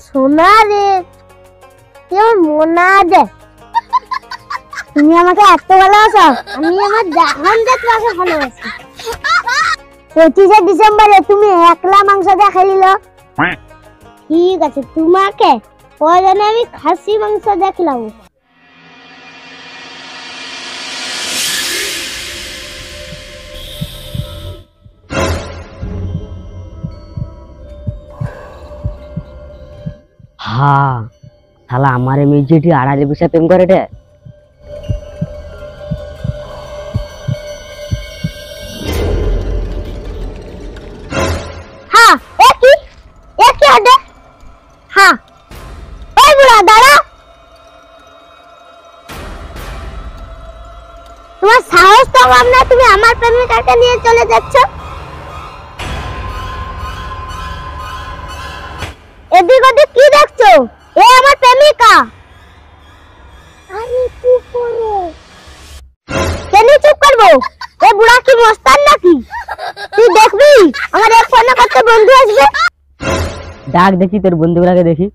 সোনা রে, কেমন মনা দে। তুমি আমাকে এত ভালোবাসো, আমি আমার জাহান দিয়ে তোমাকে ভালোবাসি। 25 ডিসেম্বরে তুমি একলা মাংস দিয়ে খাইলো, ঠিক আছে তোমাকে প্রয়োজনে আমি খাসি মাংস দিয়ে খিলাবো। হ্যাঁ শালা আমারে মিউজিটি আড়ালে বসে প্রেম করে রে। হ্যাঁ একই আডে। হ্যাঁ এই বুড়া দাঁড়া, তোমার সাহস তো কম না, তুমি আমার প্রেমিকাকে নিয়ে চলে যাচ্ছ। এদিক ওদিক কি দেখছো? এ আমার প্রেমিকা। আরে চুপ করো। কেন চুপ করবো? এ বুড়া কি মস্তান নাকি? তুই দেখবি আমার এক ফোনে কত বন্ধু আসবে। ডাক দেখি তোর বন্ধুগুলাকে দেখি।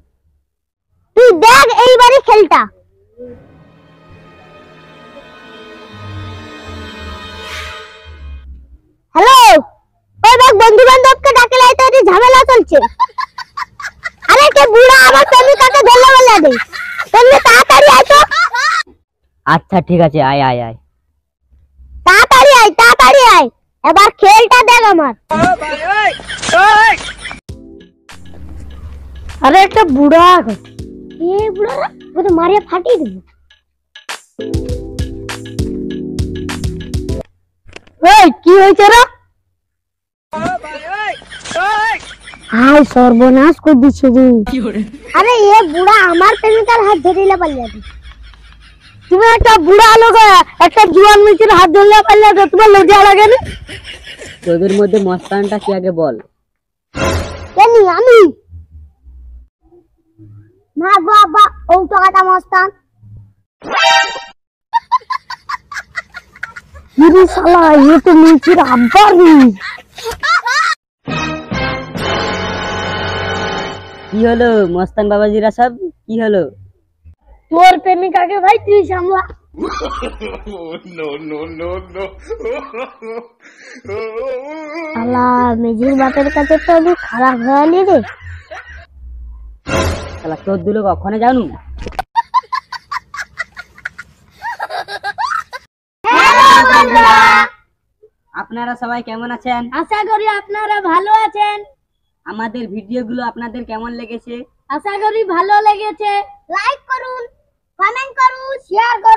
তুই দেখ এইবারই খেলটা। হ্যালো, ওই দেখ বন্ধু বান্ধবকে ডাকে লাই, তো ঝামেলা চলছে। আরে কে বুড়া আমার প্রেমিকাকে ধরলে বলে দে, তুমি তাড়াতাড়ি আয় তো। আচ্ছা ঠিক আছে, আয় আয় আয় তাড়াতাড়ি আয়, তাড়াতাড়ি আয়, এবার খেলটা দেখ আমার। আরে একটা বুড়া, এ বুড়া ও তো মারিয়া ফাটিয়ে দেব। এই কি হইছে রে? হাই সর্বনাশ করে দিচ্ছে রে। আরে এ বুড়া আমার প্রেমিকার হাত ধরিলে পালিয়ে যাবে। তুমি একটা বুড়া লোক একটা জুয়ান মিচির হাত ধরলে পালিয়ে যাবে, তোমার লজ্জা লাগে না? তোদের মধ্যে মস্তানটা কি আগে বল। কেনি আমি না গো আব্বা, ও তো কাটা মস্তান। ইরে শালা, এ তো মিচির আব্বা রে। কি হলো মস্তান বাবাজিরা সব, কি হলো? তোর প্রেমিকাকে ভাই তুই সামলা। শালা মেজির বাপের কাছে তো আমি খারাপ হয়নি রে। শালা তোর দুলো কখনো জানু। আপনারা সবাই কেমন আছেন? আশা করি আপনারা ভালো আছেন। আমাদের ভিডিওগুলো আপনাদের কেমন লেগেছে? আশা করি ভালো লেগেছে। লাইক করুন, কমেন্ট করুন, শেয়ার করুন।